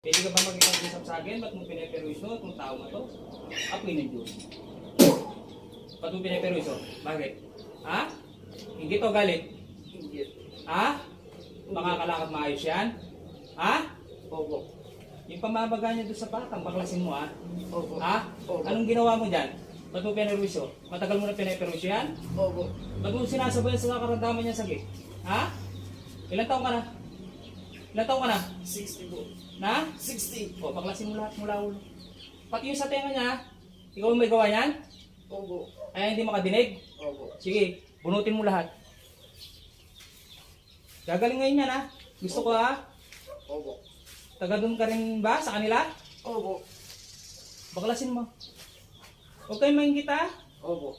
Pwede ka ba makipag-usap sa akin? Ba't mo pinaperuiso itong tao na to? Apoy ng Diyos. Ba't mo pinaperuiso? Bakit? Ha? Ingit o galit? Ingit. Ha? Makakalakad maayos yan? Ha? Opo. Yung pamabaga niya doon sa patang, baklasin mo ha? Opo. Ha? Opo. Anong ginawa mo dyan? Ba't mo pinaperuiso? Matagal mo na pinaperuiso yan? Opo. Ba't mo sinasabayan sa karamdaman niya sakit? Ha? Ilan taong ka na? Ilan taong ka na? 60 po. Na? 60. O, baklasin mo lahat mula ulo. Pati yung sa tenga niya, ikaw ang may gawa niyan? Opo. Ay, hindi makadinig? Opo. Sige, bunutin mo lahat. Gagaling ngayon yan ha? Gusto ko ha? Opo. Taga doon ka rin ba sa kanila? Opo. Baklasin mo. Huwag kayong maingit ha? Opo.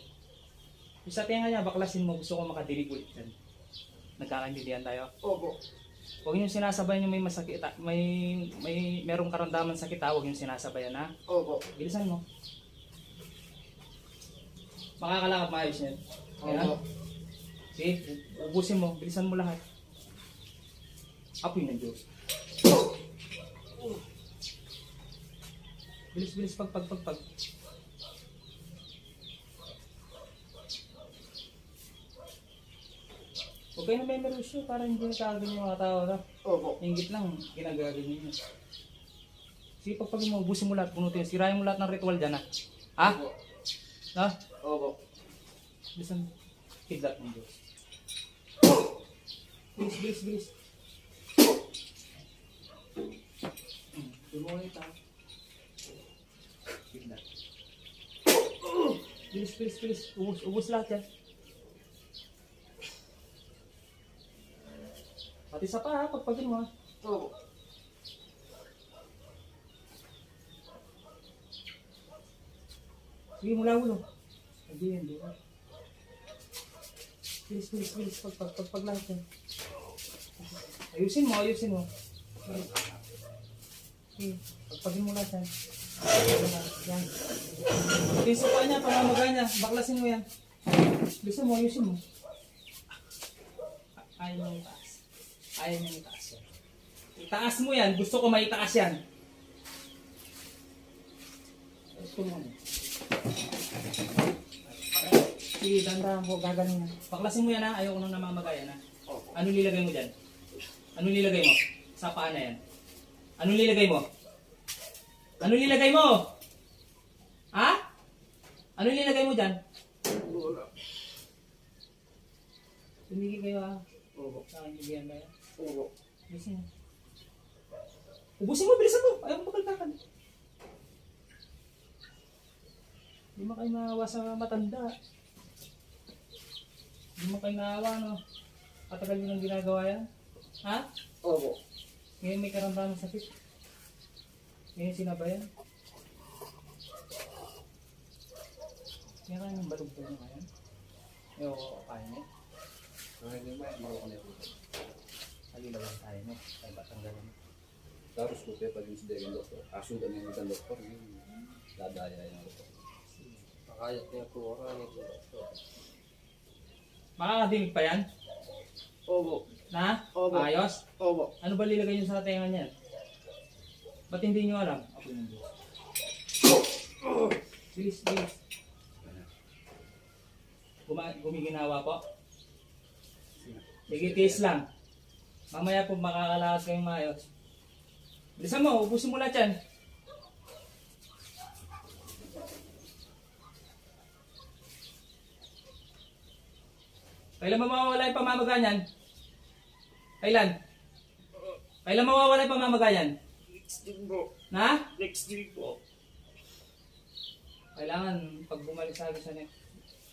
Yung sa tenga niya, baklasin mo. Gusto ko makadinig ulit yan. Nagkakaintindihan tayo? Opo. Huwag yung sinasabayan yung may masakit, merong karamdaman sakit ha? Huwag yung sinasabayan ha? Opo. Bilisan mo. Makakalakad maayos yan. Ayan. Opo. Sige, ubusin mo. Bilisan mo lahat. Apoy ng Diyos. Bilis, pag. Huwag kayo na may merusyo para hindi nakagin yung mga tao na. Opo. Ingit lang, ginagaganyan nyo. Sige, pagpagin mo, ubusin mo lahat, punutin. Sirahin mo lahat ng ritual dyan ha. Ha? Opo. Ha? Opo. Bilisan mo. Kidlat ng Diyos. Bilis. Tumulit ha. Kidlat. Bilis. Ubus lahat yan. Pati sa pa ha, pagpagin mo ha. Opo. Sige, mula ulo. Hindi. Bilis. Pag lahat yan. Ayusin mo. Sige, pagpagin mo lahat yan. Yan. Piso pa niya, pamamaga niya. Baklasin mo yan. Bilisan mo, ayusin mo. Ayaw niya itaas. Yan. Itaas mo yan. Gusto ko maitaas yan. Gusto mo. Sige, dandahan ko. Gagaling yan. Baklasin mo yan ha. Ayaw ko nang namamagayan ha. Opo. Anong nilagay mo dyan? Anong nilagay mo? Sa paa na yan. Anong nilagay mo? Ha? Anong nilagay mo dyan? Wala. Tumigil kayo ha. Opo. Nakaintindihan ba yan? Opo. Bilisan mo. Ubusin mo, bilisan mo. Ayaw mo pakaltakan. Hindi mo kayo maawa sa matanda. Hindi mo kayo maawa, no? Patagal nyo nang ginagawa yan. Ha? Opo. Ngayon may karamdaman sakit. Ngayon sinabayan. Kaya kayo ng balog-balog nyo ngayon. Ayaw ko kaya nyo. Hindi mo, marunong na yun. Halilawan tayo nyo. Kaya batanggalan. Tapos ko kaya pag yung si doktor. Asundan yung isang doktor. Dadaya yung doktor. Pakayat niya po. Maraming po. Makakadinig pa yan? Opo. Na? Opo. Ayos? Opo. Ano ba lilagay nyo sa tenga niyan? Ba't hindi nyo alam? Ako yung Diyos. Bilis. Gumiginawa po. Sige, tiis lang. Mamaya po makakalakad kayong maayos. Bilisan mo, ubusin mo lahat yan. Kailan mawawala yung pamamaga niyan? Kailan mawawala yung pamamaga niyan? Next week po. Na? Next week po. Kailangan pag bumalik sa akin sa next.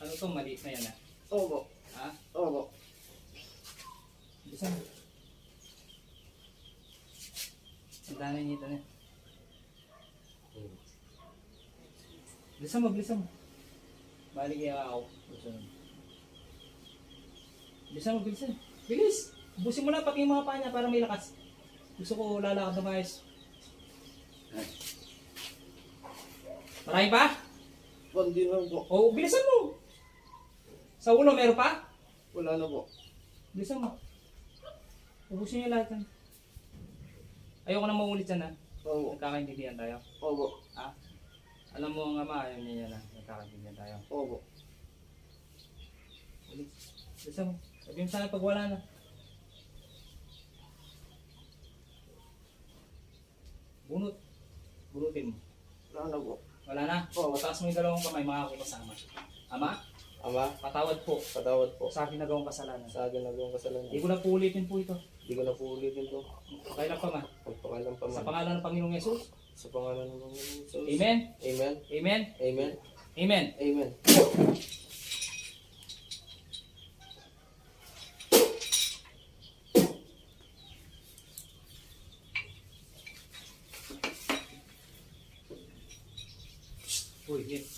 Ano to, maliit na yan ha? Opo. Ha? Opo. Bilisan mo. Ang dami nito na. Bilisan mo. Balik kaya ako. Bilisan. Bilis! Ubusin mo na pati yung mga paa niya para may lakas. Gusto ko lalakad na maayos. Marami pa? Pandi lang po. O, bilisan mo! Sa ulo, meron pa? Wala na po. Bilisan mo. Ubusin niyo lahat yan. Ayoko na maulit yan ha. Opo. Nagkakaintindihan tayo. Opo. Ha? Alam mo ang ama, ayaw niya na. Nagkakaintindihan tayo. Opo. Ulit. Gusto mo. Sabihin mo sa akin pag wala na. Bunot. Bunutin mo. Wala na po. Wala na. Oo. Pataas mo yung dalawang kamay, makakakasama. Ama, Ama, patawad po patawad po. sa akin nagawang kasalanan. Sa akin nagawang kasalanan. Hindi ko na po ulitin po ito. Hindi ko na po ulitin to. Kailan pa man. Pagpakalan pa Sa man. pangalan ng Panginoong Yesus. Sa pangalan ng Panginoon Jesus. Amen. Amen. Amen. Amen. Amen. Amen. Uy, yan.